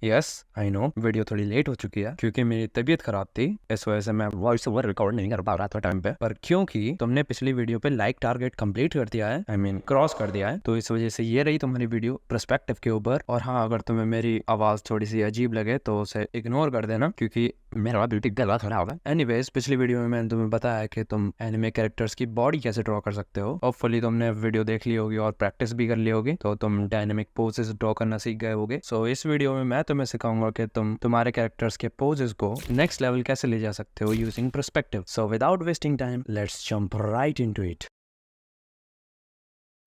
Yes I know video थोड़ी late हो चुकी है क्योंकि मेरी तबीयत खराब थी, इस वजह से मैं वॉइस ओवर रिकॉर्ड नहीं कर पा रहा था टाइम पे। पर क्योंकि तुमने पिछली वीडियो पे लाइक टारगेट कंप्लीट कर दिया है, आई मीन क्रॉस कर दिया है, तो इस वजह से ये रही तुम्हारी वीडियो पर्सपेक्टिव के ऊपर। और हाँ, अगर तुम्हें मेरी आवाज थोड़ी सी अजीब लगे तो उसे इग्नोर कर देना क्योंकि मेरा ब्यूटी गला खराब है। एनीवेज, पिछली वीडियो में मैंने तुम्हें बताया कि तुम एनिमे कैरेक्टर्स की बॉडी कैसे ड्रॉ कर सकते हो। होपफुली तुमने वीडियो देख ली होगी और प्रैक्टिस भी कर ली होगी, तो तुम डायनेमिक पोजेस ड्रॉ करना सीख गए होगे। सो इस वीडियो में मैं तुम्हें सिखाऊंगा कि तुम तुम्हारे कैरेक्टर्स के पोजेस को नेक्स्ट लेवल कैसे ले जा सकते हो using perspective. So without wasting time, let's jump right into it.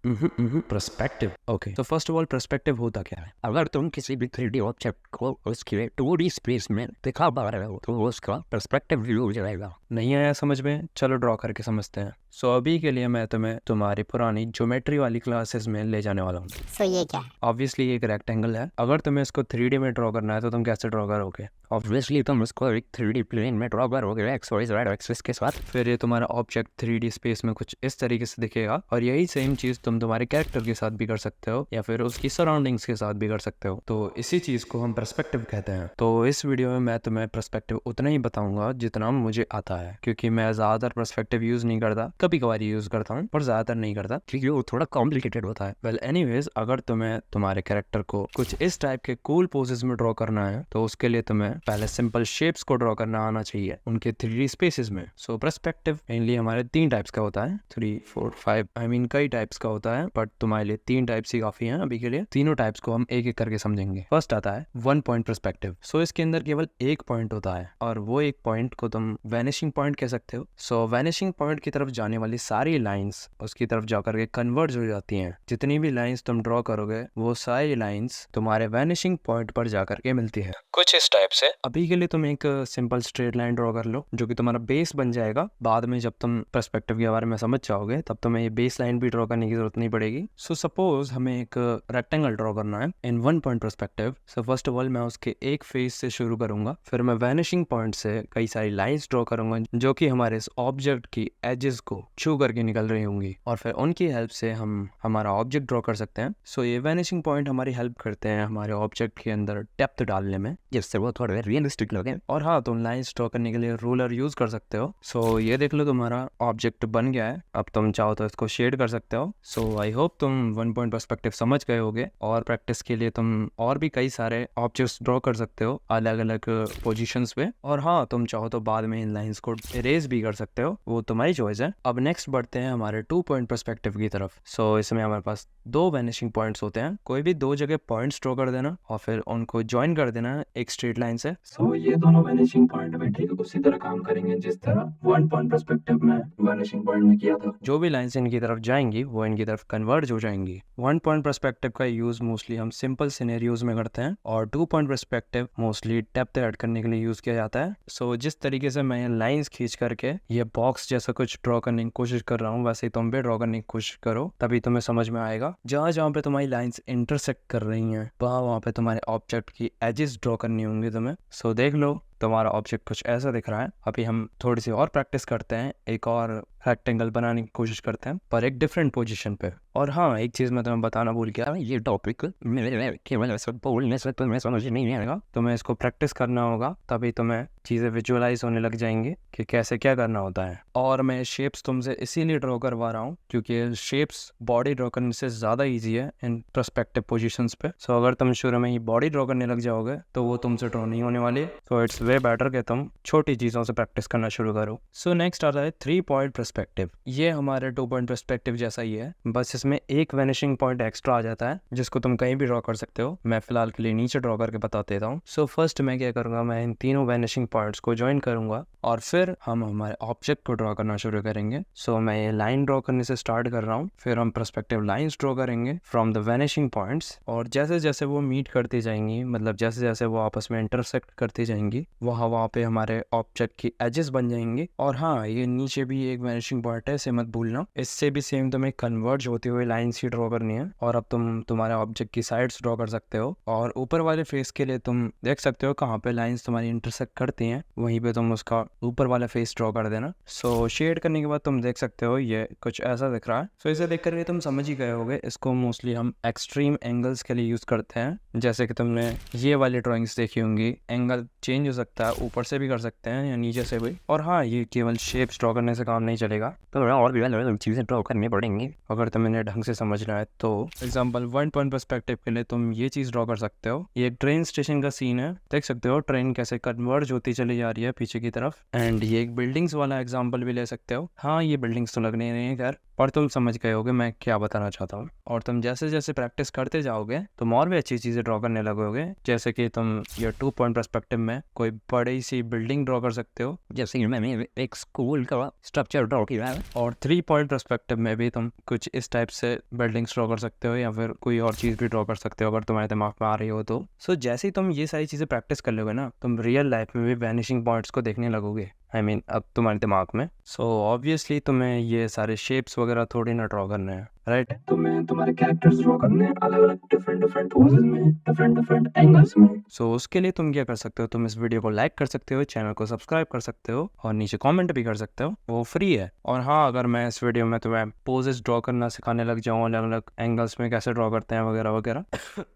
Perspective. Okay, तो फर्स्ट ऑफ ऑल पर्सपेक्टिव होता क्या है? अगर तुम किसी भी 3D ऑब्जेक्ट को उसके 2D स्पेस में दिखा पा रहे हो तो उसका पर्सपेक्टिव व्यू हो जाएगा। नहीं आया समझ में? चलो ड्रॉ करके समझते हैं। सो अभी के लिए मैं तुम्हें तुम्हारी पुरानी ज्योमेट्री वाली क्लासेस में ले जाने वाला हूँ। सो ये क्या है? ऑब्वियसली एक रेक्टेंगल है। अगर तुम्हें इसको 3D में ड्रॉ करना है तो तुम कैसे ड्रॉ करोगे? ऑब्वियसली तुम उसको एक 3D प्लेन में ड्रॉ करोगे एक्स वाई जेड एक्सिस के साथ। फिर ये तुम्हारा ऑब्जेक्ट 3D स्पेस में कुछ इस तरीके से दिखेगा, और यही सेम चीज तुम तुम्हारे कैरेक्टर के साथ भी कर सकते हो या फिर उसकी सराउंडिंग्स के साथ भी कर सकते हो। तो इसी चीज को हम पर्सपेक्टिव कहते हैं। तो इस वीडियो में मैं तुम्हें पर्सपेक्टिव उतना ही बताऊंगा जितना मुझे आता है, क्योंकि मैं ज्यादातर पर्सपेक्टिव यूज नहीं करता, कभी कभार यूज करता हूँ पर ज्यादातर नहीं करता क्योंकि वो थोड़ा कॉम्प्लिकेटेड होता है। वेल एनीवेज, अगर तुम्हें तुम्हारे कैरेक्टर को कुछ इस टाइप के कूल पोजेस में ड्रॉ करना है तो उसके लिए तुम्हें पहले सिंपल शेप्स को ड्रॉ करना आना चाहिए उनके 3D स्पेसेस में। सो पर्सपेक्टिव मेनली हमारे 3 टाइप्स का होता है, 3 4 5 आई मीन कई टाइप्स का होता है, बट तुम्हारे लिए 3 टाइप्स ही काफी हैं अभी के लिए। तीनों टाइप्स को हम एक एक करके समझेंगे। फर्स्ट आता है 1 पॉइंट पर्सपेक्टिव। सो इसके अंदर केवल एक पॉइंट होता है और वो एक पॉइंट को तुम वैनिशिंग पॉइंट कह सकते हो। सो वैनिशिंग पॉइंट की तरफ जाने वाली सारी लाइंस उसकी तरफ जाकर के कन्वर्ज हो जाती हैं। जितनी भी लाइंस तुम ड्रॉ करोगे वो सारी लाइंस तुम्हारे वैनिशिंग पॉइंट पर जाकर के मिलती है, कुछ इस टाइप से। अभी के लिए तुम एक सिंपल स्ट्रेट लाइन ड्रॉ कर लो जो कि तुम्हारा बेस बन जाएगा। बाद में जब तुम पर्सपेक्टिव के बारे में समझ जाओगे तब तुम्हें ये बेस लाइन भी ड्रॉ करने की जरूरत नहीं पड़ेगी। सो सपोज हमें एक रेक्टेंगल ड्रॉ करना है इन 1 point perspective. So first of all मैं उसके एक फेस से शुरू करूंगा, फिर मैं वैनिशिंग पॉइंट से कई सारी लाइंस ड्रॉ करूंगा जो कि हमारे इस ऑब्जेक्ट की एजेस को छू करके निकल रही होंगी, और फिर उनकी हेल्प से हम हमारा ऑब्जेक्ट ड्रॉ कर सकते हैं। सो ये वैनिशिंग पॉइंट हमारी हेल्प करते हैं हमारे ऑब्जेक्ट के अंदर डेप्थ डालने में, जिससे वो थोड़े रियलिस्टिक लगे। और हाँ, तुम लाइंस ड्रॉ करने के लिए रूलर यूज कर सकते हो। सो ये देख लो तुम्हारा ऑब्जेक्ट बन गया है। अब तुम चाहो तो इसको शेड कर सकते हो। सो आई होप तुम 1 पॉइंट पर्सपेक्टिव समझ गए होगे, और प्रैक्टिस के लिए तुम और भी कई सारे ऑब्जेक्ट्स ड्रॉ कर सकते हो अलग अलग पोजीशंस पे। और हाँ, तुम चाहो तो बाद में इन लाइंस को इरेज भी कर सकते हो, वो तुम्हारी चॉइस है। अब नेक्स्ट बढ़ते हैं हमारे 2 पॉइंट पर्सपेक्टिव की तरफ। सो इसमें हमारे पास 2 वैनिशिंग पॉइंट्स होते हैं। कोई भी 2 जगह पॉइंट्स ड्रॉ कर देना और फिर उनको ज्वाइन कर देना एक स्ट्रेट लाइन से। सो ये दोनों वैनिशिंग पॉइंट भी ठीक उसी तरह काम करेंगे जिस तरह 1 पॉइंट पर्सपेक्टिव में वैनिशिंग पॉइंट में किया था। जो भी लाइंस इनकी तरफ जाएंगी वो इनकी तरफ कन्वर्ज हो जाएंगी। 1 पॉइंट पर्सपेक्टिव का यूज मोस्टली हम सिंपल सिनेरियोज में करते हैं, और 2 point perspective mostly depth add करने के लिए यूज किया जाता है। सो जिस तरीके से मैं लाइंस खींच करके ये बॉक्स जैसा कुछ ड्रॉ करने की कोशिश कर रहा हूँ, वैसे ही तुम भी ड्रॉ करने की कोशिश करो, तभी तुम्हें समझ में आएगा। जहाँ जहाँ पे तुम्हारी लाइंस इंटरसेक्ट कर रही हैं वहाँ पे तुम्हारे ऑब्जेक्ट की एजेस ड्रॉ करनी होंगी तुम्हें। सो देख लो तुम्हारा ऑब्जेक्ट कुछ ऐसा दिख रहा है। अभी हम थोड़ी सी और प्रैक्टिस करते हैं, एक और रेक्टेंगल बनाने की कोशिश करते हैं पर एक डिफरेंट पोजीशन पे। और हाँ, एक चीज मैं तुम्हें बताना भूल गया, ये टॉपिक मेरे केवल ऐसा बोलने से तुम्हें समझ नहीं आएगा। तुम्हें इसको प्रैक्टिस करना होगा, तभी तुम्हें चीज़ें विजुअलाइज होने लग जाएंगी कि कैसे क्या करना होता है। और मैं शेप्स तुमसे इसीलिए ड्रॉ करवा रहा हूँ क्योंकि शेप्स बॉडी ड्रॉ करने से ज़्यादा ईजी है इन पर्सपेक्टिव पोजीशंस पे। सो अगर तुम शुरू में ही बॉडी ड्रॉ करने लग जाओगे तो वो तुमसे ड्रॉ नहीं होने वाली है। सो इट्स वे बेटर कि तुम छोटी चीज़ों से प्रैक्टिस करना शुरू करो। सो नेक्स्ट आता है 3 पॉइंट पर्सपेक्टिव। ये हमारे 2 पॉइंट पर्सपेक्टिव जैसा ही है, बस इसमें एक वैनिशिंग पॉइंट एक्स्ट्रा आ जाता है जिसको तुम कहीं भी ड्रॉ कर सकते हो। मैं फिलहाल के लिए नीचे ड्रॉ करके बता देता हूँ। सो फर्स्ट मैं क्या करूँगा, मैं इन तीनों वैनिशिंग पॉइंट्स को ज्वाइन करूंगा और फिर हम हमारे ऑब्जेक्ट को ड्रॉ करना शुरू करेंगे। सो मैं ये लाइन ड्रॉ करने से स्टार्ट कर रहा हूँ, फिर हम पर्सपेक्टिव लाइंस ड्रॉ करेंगे फ्रॉम द वैनिशिंग पॉइंट्स, और जैसे जैसे वो मीट करती जाएंगी, मतलब जैसे जैसे वो आपस में इंटरसेक्ट करती जाएंगी, वहाँ पे हमारे ऑब्जेक्ट की एजेस बन जाएंगी। और हाँ, ये नीचे भी एक वैनिशिंग पॉइंट है, इसे मत भूलना। इससे भी सेम तुम्हें कन्वर्ज होती चलती हुई लाइन्स ही ड्रॉ करनी है। और अब तुम तुम्हारे ऑब्जेक्ट की साइड्स ड्रॉ कर सकते हो, और ऊपर वाले फेस के लिए तुम देख सकते हो कहाँ पे लाइन्स तुम्हारी इंटरसेक्ट करती हैं, वहीं पे तुम उसका ऊपर वाला फेस ड्रॉ कर देना। सो शेड करने के बाद तुम देख सकते हो ये कुछ ऐसा दिख रहा है। सो इसे देख कर तुम समझ ही गए होगे, इसको मोस्टली हम एक्सट्रीम एंगल्स के लिए यूज करते हैं। जैसे कि तुमने ये वाली ड्राइंग्स देखी होंगी, एंगल चेंज हो सकता है, ऊपर से भी कर सकते हैं या नीचे से भी। और हाँ, ये केवल शेप्स ड्रॉ करने से काम नहीं चलेगा, तो और भी अलग अलग चीजें ड्रॉ करनी पड़ेंगी अगर तुम्हें इन्हें ढंग से समझना है तो। एग्जाम्पल 1 पॉइंट पर्सपेक्टिव के लिए तुम ये चीज ड्रॉ कर सकते हो। ये एक ट्रेन स्टेशन का सीन है, देख सकते हो ट्रेन कैसे कन्वर्ज होती चली जा रही है पीछे की तरफ। एंड ये एक बिल्डिंग्स वाला एग्जाम्पल भी ले सकते हो। हाँ, ये बिल्डिंग्स तो लग नहीं रही है खैर, पर तुम समझ गए होगे मैं क्या बताना चाहता हूँ। और तुम जैसे जैसे प्रैक्टिस करते जाओगे तुम और भी अच्छी चीजें ड्रॉ करने लगोगे। जैसे कि तुम ये 2 पॉइंट पर्सपेक्टिव में कोई बड़ी सी बिल्डिंग ड्रॉ कर सकते हो, जैसे कि मैंने एक स्कूल का स्ट्रक्चर ड्रॉ किया है। और 3 पॉइंट पर्सपेक्टिव में भी तुम कुछ इस टाइप से बिल्डिंग्स ड्रॉ कर सकते हो, या फिर कोई और चीज़ भी ड्रॉ कर सकते हो अगर तुम्हारे दिमाग में आ रही हो तो। सो जैसे ही तुम ये सारी चीज़ें प्रैक्टिस कर लोगे ना, तुम रियल लाइफ में भी वैनिशिंग पॉइंट्स को देखने लगोगे। I mean, अब तुम्हारे दिमाग में। सो ऑब्वियसली तुम्हें ये सारे शेप्स वगैरह थोड़ी ना ड्रॉ करने हैं, राइट? तुम्हें तुम्हारे कैरेक्टर्स ड्रॉ करने हैं अलग अलग डिफरेंट पोजेस में, डिफरेंट एंगल्स में। सो उसके लिए तुम क्या कर सकते हो, तुम इस वीडियो को लाइक कर सकते हो, चैनल को सब्सक्राइब कर सकते हो, और नीचे कमेंट भी कर सकते हो, वो फ्री है। और हाँ, अगर मैं इस वीडियो में तुम्हें पोजेस ड्रॉ करना सिखाने लग जाऊँ अलग अलग एंगल्स में कैसे ड्रॉ करते हैं वगैरह वगैरह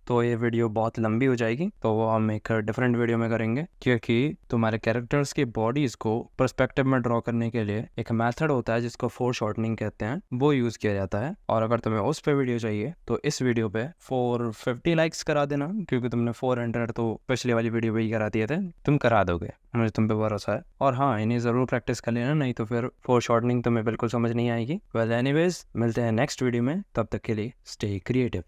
तो ये वीडियो बहुत लंबी हो जाएगी, तो वो हम एक डिफरेंट वीडियो में करेंगे। क्योंकि तुम्हारे कैरेक्टर्स की बॉडीज को पर्सपेक्टिव में ड्रॉ करने के लिए एक मेथड होता है जिसको फोरशॉर्टनिंग कहते हैं, वो यूज किया जाता है। और अगर तुम्हें उस पे वीडियो चाहिए तो इस वीडियो पे 450 लाइक्स करा देना, क्योंकि तुमने 400 तो पिछली वाली वीडियो पे ही करा दिए थे, तुम करा दोगे, मुझे तुम पे भरोसा है। और हाँ, इन्हें जरूर प्रैक्टिस कर लेना, नहीं तो फिर फोरशॉर्टनिंग तुम्हें बिल्कुल समझ नहीं आएगी। वेल एनीवेज, मिलते हैं नेक्स्ट वीडियो में, तब तक के लिए स्टे क्रिएटिव।